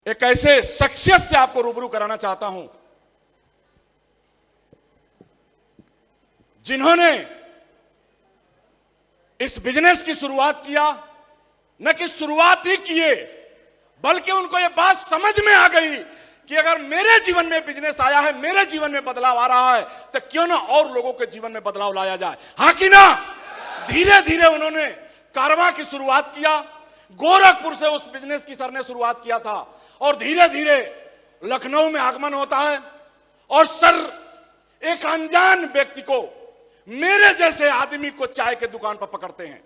एक ऐसे शख्सियत से आपको रूबरू कराना चाहता हूं जिन्होंने इस बिजनेस की शुरुआत किया, न कि शुरुआत ही किए बल्कि उनको यह बात समझ में आ गई कि अगर मेरे जीवन में बिजनेस आया है, मेरे जीवन में बदलाव आ रहा है, तो क्यों ना और लोगों के जीवन में बदलाव लाया जाए। हाँ कि ना। धीरे धीरे उन्होंने कारवां की शुरुआत किया। गोरखपुर से उस बिजनेस की सर ने शुरुआत किया था और धीरे धीरे लखनऊ में आगमन होता है और सर एक अनजान व्यक्ति को, मेरे जैसे आदमी को चाय के दुकान पर पकड़ते हैं,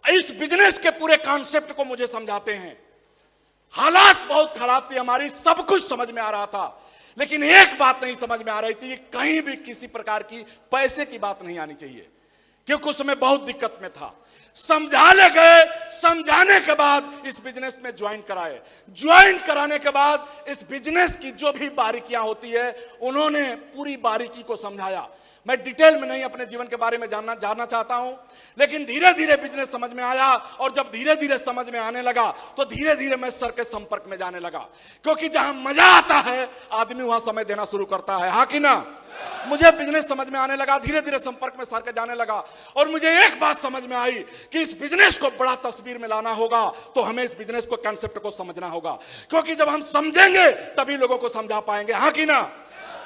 इस बिजनेस के पूरे कॉन्सेप्ट को मुझे समझाते हैं। हालात बहुत खराब थी हमारी, सब कुछ समझ में आ रहा था, लेकिन एक बात नहीं समझ में आ रही थी, कहीं भी किसी प्रकार की पैसे की बात नहीं आनी चाहिए, क्योंकि उसमें बहुत दिक्कत में था। समझाने गए, समझाने के बाद इस बिजनेस में ज्वाइन कराए। ज्वाइन कराने के बाद इस बिजनेस की जो भी बारीकियां होती है उन्होंने पूरी बारीकी को समझाया। मैं डिटेल में नहीं अपने जीवन के बारे में जानना चाहता हूं, लेकिन धीरे धीरे बिजनेस समझ में आया और जब धीरे धीरे समझ में आने लगा तो धीरे धीरे मैं सर के संपर्क में जाने लगा, क्योंकि जहां मजा आता है आदमी वहां समय देना शुरू करता है। हाँ कि ना। मुझे बिजनेस समझ में आने लगा, धीरे धीरे संपर्क में सर के जाने लगा और मुझे एक बात समझ में आई कि इस बिजनेस को बड़ा तस्वीर में लाना होगा तो हमें इस बिजनेस को कॉन्सेप्ट को समझना होगा, क्योंकि जब हम समझेंगे तभी लोगों को समझा पाएंगे। हाँ कि ना।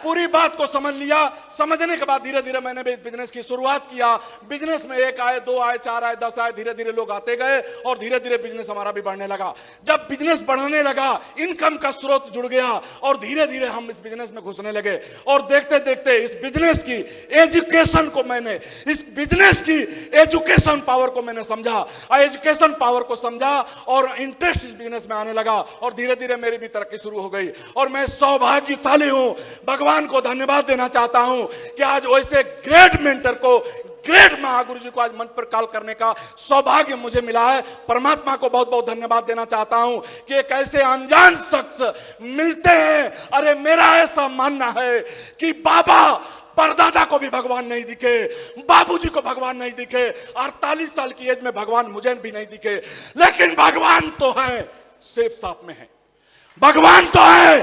पूरी बात को समझ लिया। समझने के बाद धीरे धीरे मैंने भी इस बिजनेस की शुरुआत किया। बिजनेस में 1 आए, 2 आए, 4 आए, 10 आए, धीरे धीरे लोग आते गए और धीरे धीरे बिजनेस हमारा भी बढ़ने लगा। जब बिजनेस बढ़ने लगा, इनकम का स्रोत जुड़ गया और धीरे धीरे हम इस बिजनेस में घुसने लगे और देखते देखते इस बिजनेस की एजुकेशन को मैंने, इस बिजनेस की एजुकेशन पावर को मैंने समझा, एजुकेशन पावर को समझा और इंटरेस्ट इस बिजनेस में आने लगा और धीरे धीरे मेरी भी तरक्की शुरू हो गई। और मैं सौभाग्यशाली हूं, भगवान को धन्यवाद देना चाहता हूं कि आज वैसे ग्रेट मेंटर को, ग्रेट महागुरु जी को आज मंच पर कॉल करने का सौभाग्य मुझे मिला है। परमात्मा को बहुत बहुत धन्यवाद देना चाहता हूं कि एक ऐसे अनजान शख्स मिलते हैं। अरे मेरा ऐसा मानना है कि बाबा परदादा को भी भगवान नहीं दिखे, बाबूजी को भगवान नहीं दिखे, 48 साल की एज में भगवान मुझे भी नहीं दिखे, लेकिन भगवान तो है, सेफ साफ में है, भगवान तो है,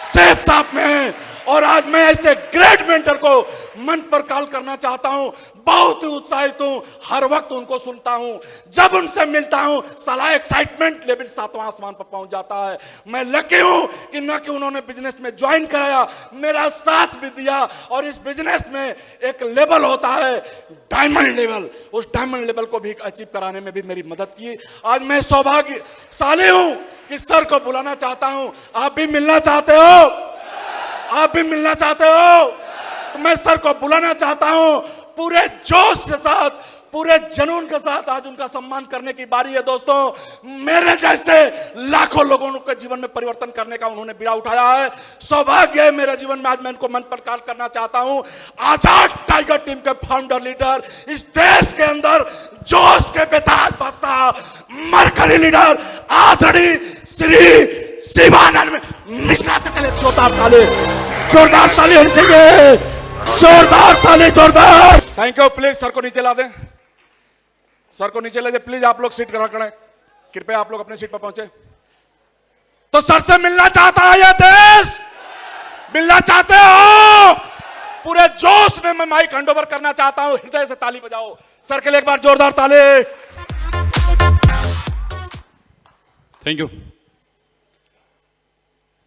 सेफ साफ में है। और आज मैं ऐसे ग्रेट मेंटर को मंच पर कॉल करना चाहता हूं। बहुत ही उत्साहित हूं, हर वक्त उनको सुनता हूं, जब उनसे मिलता हूं साला एक्साइटमेंट लेवल 7वां आसमान पर पहुंच जाता है। मैं लकी हूं कि न कि उन्होंने बिजनेस में ज्वाइन कराया, मेरा साथ भी दिया और इस बिजनेस में एक लेवल होता है डायमंड लेवल, उस डायमंड लेवल को भी अचीव कराने में भी मेरी मदद की। आज मैं सौभाग्यशाली हूं कि सर को बुलाना चाहता हूं। आप भी मिलना चाहते हो? आप भी मिलना चाहते हो? तो मैं सर को बुलाना चाहता हूं पूरे जोश के साथ, पूरे जुनून के साथ। आज उनका सम्मान करने की बारी है दोस्तों। मेरे जैसे लाखों लोगों के जीवन में परिवर्तन करने का उन्होंने बीड़ा उठाया है। सौभाग्य है मेरे जीवन में आज मैं इनको मंच पर कॉल करना चाहता हूं। आजाद टाइगर टीम के फाउंडर लीडर, इस देश के अंदर जोश के बेताज बसता मरकरी लीडर आदरणीय श्री शिवानंद मिश्रा से पहले जोरदार ताली, जोरदार ताली होनी चाहिए, जोरदार ताली, जोरदार। Thank you. प्लीज सर को नीचे ला दें, सर को नीचे ले जाए प्लीज। आप लोग सीट ग्रहण करें, कृपया आप लोग अपनी सीट पर पहुंचे। तो सर से मिलना चाहता है यह देश, मिलना चाहते हो? पूरे जोश में मैं माइक हैंडओवर करना चाहता हूं। हृदय से ताली बजाओ सर के लिए, एक बार जोरदार ताली। Thank you.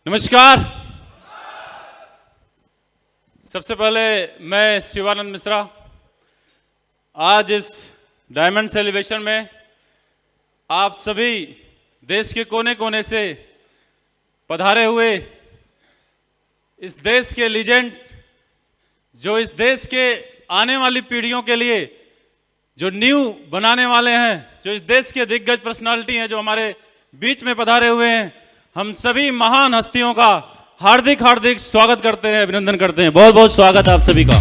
नमस्कार। सबसे पहले मैं शिवानंद मिश्रा आज इस डायमंड सेलिब्रेशन में आप सभी देश के कोने कोने से पधारे हुए इस देश के लीजेंड, जो इस देश के आने वाली पीढ़ियों के लिए जो न्यू बनाने वाले हैं, जो इस देश के दिग्गज पर्सनालिटी हैं, जो हमारे बीच में पधारे हुए हैं, हम सभी महान हस्तियों का हार्दिक हार्दिक स्वागत करते हैं, अभिनंदन करते हैं। बहुत बहुत स्वागत आप सभी का।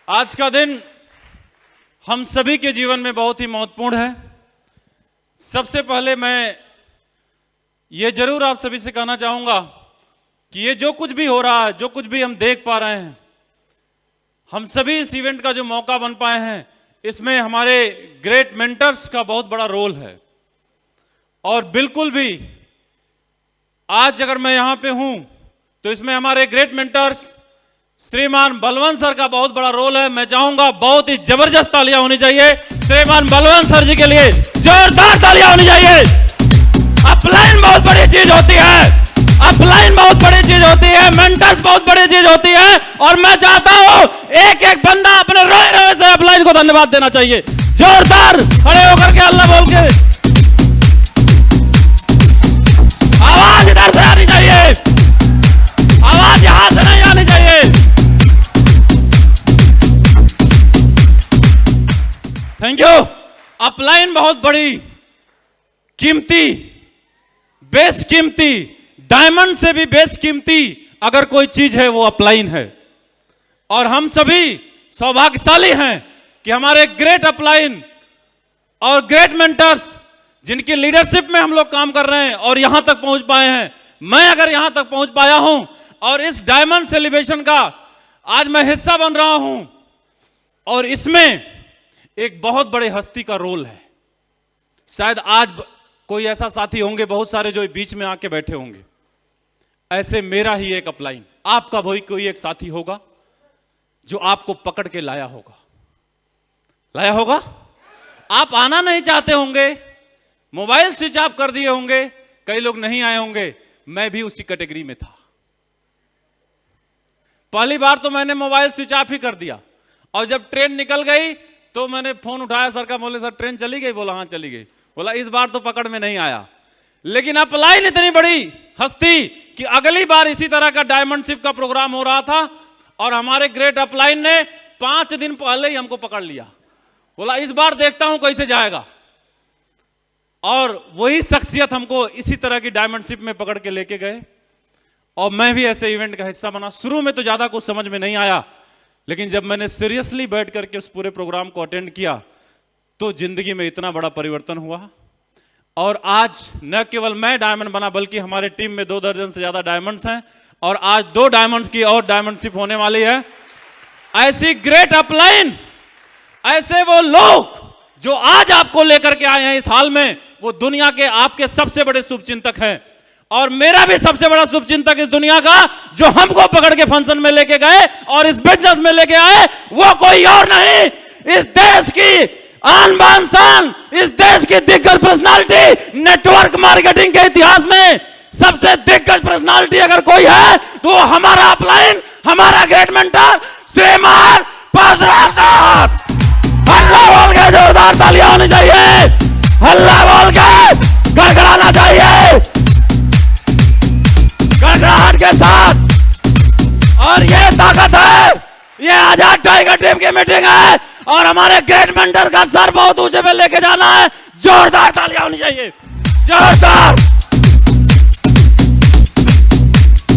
आज का दिन हम सभी के जीवन में बहुत ही महत्वपूर्ण है। सबसे पहले मैं ये जरूर आप सभी से कहना चाहूंगा कि ये जो कुछ भी हो रहा है, जो कुछ भी हम देख पा रहे हैं, हम सभी इस इवेंट का जो मौका बन पाए हैं, इसमें हमारे ग्रेट मेंटर्स का बहुत बड़ा रोल है। और बिल्कुल भी आज अगर मैं यहां पे हूं तो इसमें हमारे ग्रेट मेंटर्स श्रीमान बलवंत सर का बहुत बड़ा रोल है। मैं चाहूंगा बहुत ही जबरदस्त तालियां होनी चाहिए श्रीमान बलवंत सर जी के लिए, जोरदार तालियां होनी चाहिए। अपलाइन बहुत बड़ी चीज होती है, अपलाइन बहुत बड़ी चीज होती है, मेंटर्स बहुत बड़ी चीज होती है। और मैं चाहता हूं एक एक बंदा अपने रोए रोए से अपलाइन को धन्यवाद देना चाहिए। जोरदार खड़े होकर के अल्लाह बोल के आवाज इधर से आनी चाहिए, आवाज यहां से नहीं आनी चाहिए। Thank you. अपलाइन बहुत बड़ी कीमती, बेशकीमती, डायमंड से भी बेशकीमती अगर कोई चीज है वो अपलाइन है। और हम सभी सौभाग्यशाली हैं कि हमारे ग्रेट अपलाइन और ग्रेट मेंटर्स जिनकी लीडरशिप में हम लोग काम कर रहे हैं और यहां तक पहुंच पाए हैं। मैं अगर यहां तक पहुंच पाया हूं और इस डायमंड सेलिब्रेशन का आज मैं हिस्सा बन रहा हूं और इसमें एक बहुत बड़े हस्ती का रोल है। शायद आज कोई ऐसा साथी होंगे बहुत सारे जो बीच में आके बैठे होंगे, ऐसे मेरा ही एक अपलाइन, आपका भी कोई एक साथी होगा जो आपको पकड़ के लाया होगा। आप आना नहीं चाहते होंगे, मोबाइल स्विच ऑफ कर दिए होंगे, कई लोग नहीं आए होंगे, मैं भी उसी कैटेगरी में था। पहली बार तो मैंने मोबाइल स्विच ऑफ ही कर दिया और जब ट्रेन निकल गई तो मैंने फोन उठाया सर का, बोले सर ट्रेन चली गई? बोला हाँ चली गई। बोला इस बार तो पकड़ में नहीं आया। लेकिन अपलाइन इतनी बड़ी हस्ती कि अगली बार इसी तरह का डायमंडशिप का प्रोग्राम हो रहा था और हमारे ग्रेट अपलाइन ने 5 दिन पहले ही हमको पकड़ लिया। बोला इस बार देखता हूं कैसे जाएगा। और वही शख्सियत हमको इसी तरह की डायमंडशिप में पकड़ के लेके गए और मैं भी ऐसे इवेंट का हिस्सा बना। शुरू में तो ज्यादा कुछ समझ में नहीं आया, लेकिन जब मैंने सीरियसली बैठ करके उस पूरे प्रोग्राम को अटेंड किया तो जिंदगी में इतना बड़ा परिवर्तन हुआ। और आज न केवल मैं डायमंड बना बल्कि हमारे टीम में 2 दर्जन से ज्यादा डायमंड्स हैं और आज 2 डायमंड्स की और डायमंडशिप होने वाली है। ऐसी ग्रेट अपलाइन, ऐसे वो लोग जो आज आपको लेकर के आए हैं इस हाल में, वो दुनिया के आपके सबसे बड़े शुभचिंतक हैं। और मेरा भी सबसे बड़ा शुभचिंतक इस दुनिया का जो हमको पकड़ के फंक्शन में लेके गए और इस बिजनेस में लेके आए, वो कोई और नहीं, इस देश की आन बान शान, इस देश की दिग्गज पर्सनालिटी, नेटवर्क मार्केटिंग के इतिहास में सबसे दिग्गज पर्सनालिटी अगर कोई है तो वो हमारा अपलाइन, हमारा ग्रेट मेंटर श्रीमान परशुराम साहब। हल्ला बोल के जोरदार तालियां होनी चाहिए, हल्ला बोल के गड़गड़ाना चाहिए गड़गड़ाहट के साथ। और ये ताकत है, ये आजाद टाइगर टीम की मीटिंग है और हमारे ग्रेट मेंटर का सर बहुत ऊंचे पे लेके जाना है। जोरदार तालियां होनी चाहिए, जोरदार।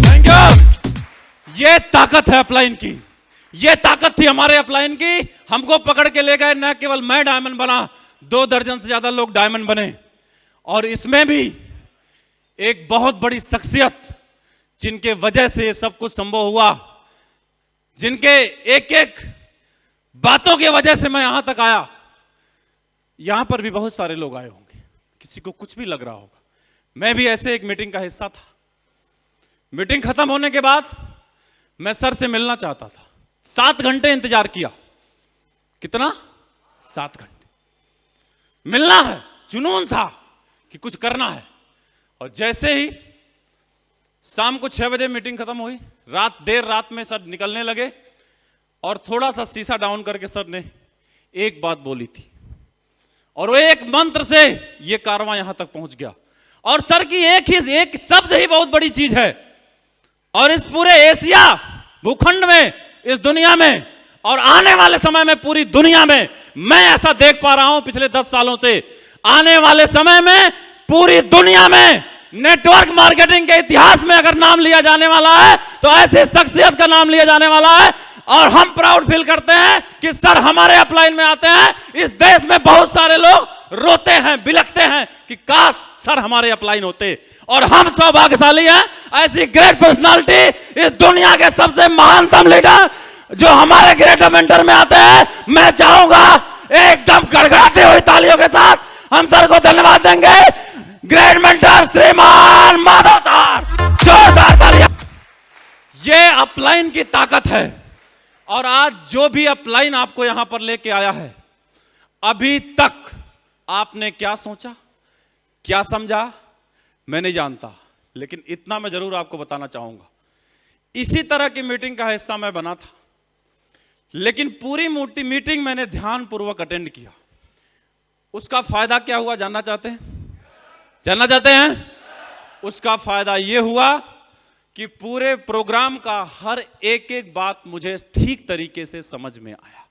Thank you. ये ताकत है अपलाइन की, ये ताकत थी हमारे अपलाइन की। हमको पकड़ के ले गए, न केवल मैं डायमंड बना, 2 दर्जन से ज्यादा लोग डायमंड बने। और इसमें भी एक बहुत बड़ी शख्सियत जिनके वजह से ये सब कुछ संभव हुआ, जिनके एक एक बातों की वजह से मैं यहां तक आया। यहां पर भी बहुत सारे लोग आए होंगे, किसी को कुछ भी लग रहा होगा। मैं भी ऐसे एक मीटिंग का हिस्सा था। मीटिंग खत्म होने के बाद मैं सर से मिलना चाहता था। 7 घंटे इंतजार किया। कितना? 7 घंटे मिलना है, जुनून था कि कुछ करना है। और जैसे ही शाम को 6 बजे मीटिंग खत्म हुई, देर रात में सर निकलने लगे और थोड़ा सा शीशा डाउन करके सर ने एक बात बोली थी और वो एक मंत्र से ये कारवां यहां तक पहुंच गया। और सर की एक शब्द ही बहुत बड़ी चीज है। और इस पूरे एशिया भूखंड में, इस दुनिया में और आने वाले समय में पूरी दुनिया में मैं ऐसा देख पा रहा हूं पिछले 10 सालों से, आने वाले समय में पूरी दुनिया में नेटवर्क मार्केटिंग के इतिहास में अगर नाम लिया जाने वाला है तो ऐसी शख्सियत का नाम लिया जाने वाला है। और हम प्राउड फील करते हैं कि सर हमारे अपलाइन में आते हैं। इस देश में बहुत सारे लोग रोते हैं, बिलखते हैं कि काश सर हमारे अपलाइन होते। और हम सौभाग्यशाली हैं, ऐसी ग्रेट पर्सनालिटी, इस दुनिया के सबसे महानतम लीडर जो हमारे ग्रेट मेंटर में आते हैं। मैं चाहूंगा एकदम गड़गड़ाती हुई तालियों के साथ हम सर को धन्यवाद देंगे। ग्रेट मेंटर श्रीमान माधव सर, जोरदार तालियां। ये अपलाइन की ताकत है। और आज जो भी अपलाइन आपको यहां पर लेके आया है, अभी तक आपने क्या सोचा, क्या समझा, मैं नहीं जानता, लेकिन इतना मैं जरूर आपको बताना चाहूंगा। इसी तरह की मीटिंग का हिस्सा मैं बना था, लेकिन पूरी मीटिंग मैंने ध्यानपूर्वक अटेंड किया। उसका फायदा क्या हुआ जानना चाहते हैं? जानना चाहते हैं? उसका फायदा यह हुआ कि पूरे प्रोग्राम का हर एक एक बात मुझे ठीक तरीके से समझ में आया।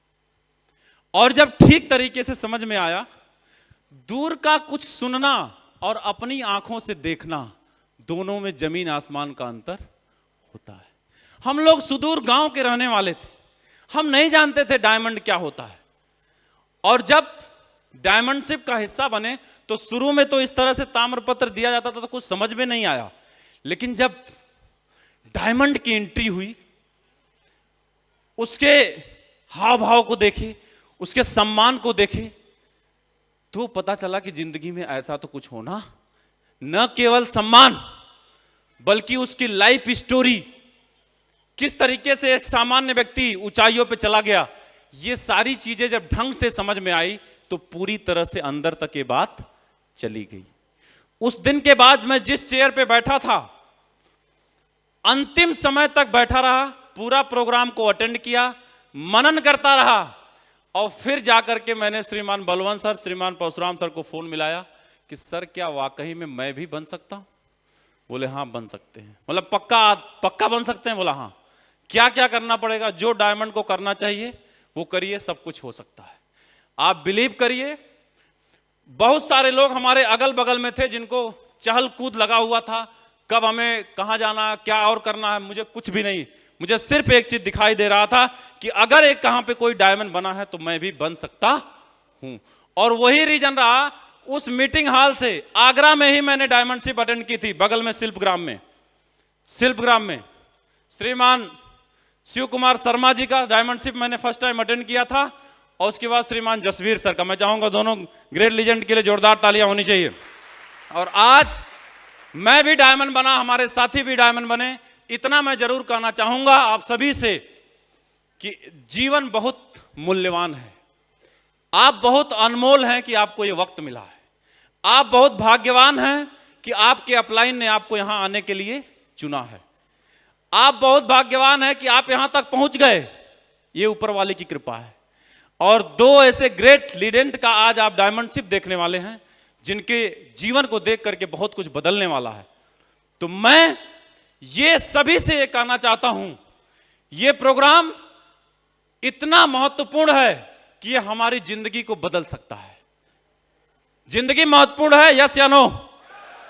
और जब ठीक तरीके से समझ में आया, दूर का कुछ सुनना और अपनी आंखों से देखना, दोनों में जमीन आसमान का अंतर होता है। हम लोग सुदूर गांव के रहने वाले थे, हम नहीं जानते थे डायमंड क्या होता है। और जब डायमंडशिप का हिस्सा बने तो शुरू में तो इस तरह से ताम्रपत्र दिया जाता था तो कुछ समझ में नहीं आया, लेकिन जब डायमंड की एंट्री हुई, उसके हाव भाव को देखे, उसके सम्मान को देखे, तो पता चला कि जिंदगी में ऐसा तो कुछ होना, न केवल सम्मान बल्कि उसकी लाइफ स्टोरी, किस तरीके से एक सामान्य व्यक्ति ऊंचाइयों पे चला गया, ये सारी चीजें जब ढंग से समझ में आई तो पूरी तरह से अंदर तक ये बात चली गई। उस दिन के बाद मैं जिस चेयर पे बैठा था, अंतिम समय तक बैठा रहा, पूरा प्रोग्राम को अटेंड किया, मनन करता रहा। और फिर जाकर के मैंने श्रीमान बलवंत सर, श्रीमान परशुराम सर को फोन मिलाया कि सर क्या वाकई में मैं भी बन सकता हूं? बोले हाँ बन सकते हैं। मतलब पक्का बन सकते हैं? बोला हाँ। क्या क्या करना पड़ेगा? जो डायमंड को करना चाहिए वो करिए, सब कुछ हो सकता है। आप बिलीव करिए, बहुत सारे लोग हमारे अगल बगल में थे जिनको चहल कूद लगा हुआ था, कब हमें कहां जाना, क्या और करना है, मुझे कुछ भी नहीं। मुझे सिर्फ एक चीज दिखाई दे रहा था कि अगर एक कहां पे कोई डायमंड बना है तो मैं भी बन सकता हूं। और वही रीजन रहा, उस मीटिंग हॉल से आगरा में ही मैंने डायमंडशिप अटेंड की थी, बगल में शिल्पग्राम में श्रीमान शिव कुमार शर्मा जी का डायमंडशिप मैंने फर्स्ट टाइम अटेंड किया था। और उसके बाद श्रीमान जसवीर सर का। मैं चाहूंगा दोनों ग्रेट लीजेंड के लिए जोरदार तालियां होनी चाहिए। और आज मैं भी डायमंड बना, हमारे साथी भी डायमंड बने। इतना मैं जरूर कहना चाहूंगा आप सभी से कि जीवन बहुत मूल्यवान है, आप बहुत अनमोल हैं कि आपको ये वक्त मिला है। आप बहुत भाग्यवान हैं कि आपके अपलाइन ने आपको यहां आने के लिए चुना है। आप बहुत भाग्यवान हैं कि आप यहां तक पहुंच गए, ये ऊपर वाले की कृपा है। और दो ऐसे ग्रेट लीडेंट का आज आप डायमंडशिप देखने वाले हैं जिनके जीवन को देख करके बहुत कुछ बदलने वाला है। तो मैं ये सभी से ये कहना चाहता हूं, ये प्रोग्राम इतना महत्वपूर्ण है कि ये हमारी जिंदगी को बदल सकता है। जिंदगी महत्वपूर्ण है, यस या नो?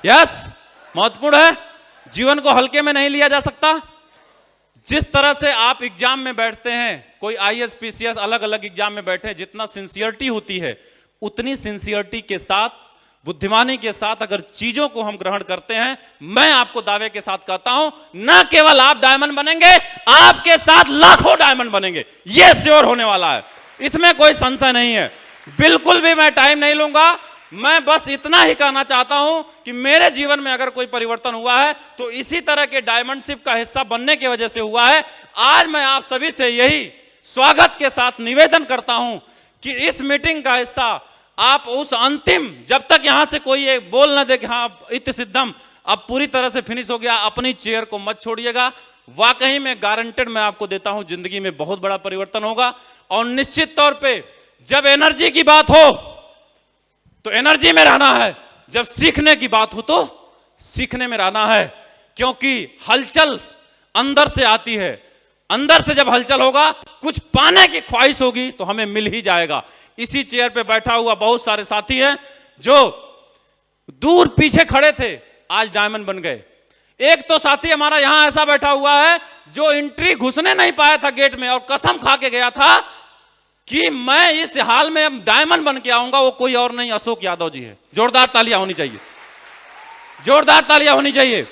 यस, महत्वपूर्ण है। जीवन को हल्के में नहीं लिया जा सकता। जिस तरह से आप एग्जाम में बैठते हैं, कोई आईएएस पीसीएस अलग अलग एग्जाम में बैठे, जितना सिंसियरिटी होती है उतनी सिंसियरिटी के साथ, बुद्धिमानी के साथ अगर चीजों को हम ग्रहण करते हैं, मैं आपको दावे के साथ कहता हूं, न केवल आप डायमंड बनेंगे, आपके साथ लाखों डायमंड बनेंगे। यह श्योर होने वाला है, इसमें कोई संशय नहीं है। बिल्कुल भी मैं टाइम नहीं लूंगा। मैं बस इतना ही कहना चाहता हूं कि मेरे जीवन में अगर कोई परिवर्तन हुआ है तो इसी तरह के डायमंडशिप का हिस्सा बनने की वजह से हुआ है। आज मैं आप सभी से यही स्वागत के साथ निवेदन करता हूं कि इस मीटिंग का हिस्सा आप उस अंतिम, जब तक यहां से कोई ये बोल न दे कि हाँ इत्य सिद्धम अब पूरी तरह से फिनिश हो गया, अपनी चेयर को मत छोड़िएगा। वाकई में गारंटेड मैं आपको देता हूं, जिंदगी में बहुत बड़ा परिवर्तन होगा। और निश्चित तौर पर जब एनर्जी की बात हो तो एनर्जी में रहना है, जब सीखने की बात हो तो सीखने में रहना है, क्योंकि हलचल अंदर से आती है। अंदर से जब हलचल होगा, कुछ पाने की ख्वाहिश होगी तो हमें मिल ही जाएगा। इसी चेयर पे बैठा हुआ बहुत सारे साथी हैं जो दूर पीछे खड़े थे, आज डायमंड बन गए। एक तो साथी हमारा यहां ऐसा बैठा हुआ है जो एंट्री घुसने नहीं पाया था गेट में और कसम खा के गया था कि मैं इस हाल में अब डायमंड बन के आऊंगा। वो कोई और नहीं, अशोक यादव जी है। जोरदार तालियां होनी चाहिए, जोरदार तालियां होनी चाहिए।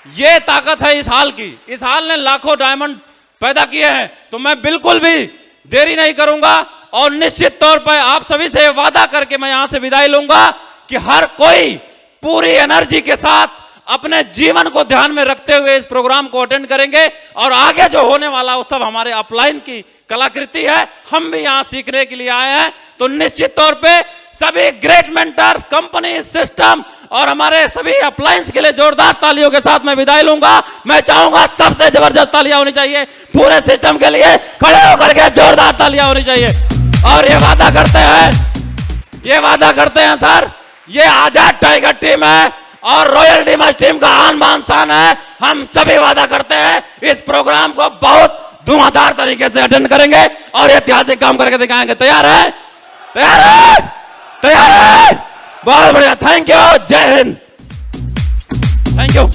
ये ताकत है इस हाल की। इस हाल ने लाखों डायमंड पैदा किए हैं। तो मैं बिल्कुल भी देरी नहीं करूंगा, और निश्चित तौर पर आप सभी से वादा करके मैं यहां से विदाई लूंगा कि हर कोई पूरी एनर्जी के साथ अपने जीवन को ध्यान में रखते हुए इस प्रोग्राम को अटेंड करेंगे और आगे जो होने वाला वो सब हमारे अपलाइन की कलाकृति है, हम भी यहां सीखने के लिए आए हैं। तो निश्चित तौर पे सभी ग्रेट मेंटर कंपनी सिस्टम और हमारे सभी अपलाइंस के लिए जोरदार तालियों के साथ मैं विदाई लूंगा। मैं चाहूंगा सबसे जबरदस्त तालियां होनी चाहिए पूरे सिस्टम के लिए, खड़े होकर के जोरदार तालियां होनी चाहिए। और ये वादा करते हैं सर, ये आजाद टाइगर टीम है और रॉयल डिमस टीम का आन बान शान है। हम सभी वादा करते हैं इस प्रोग्राम को बहुत धुआंधार तरीके से अटेंड करेंगे और ऐतिहासिक काम करके दिखाएंगे। तैयार है? तैयार है? तैयार है? बहुत बढ़िया, थैंक यू, जय हिंद, थैंक यू।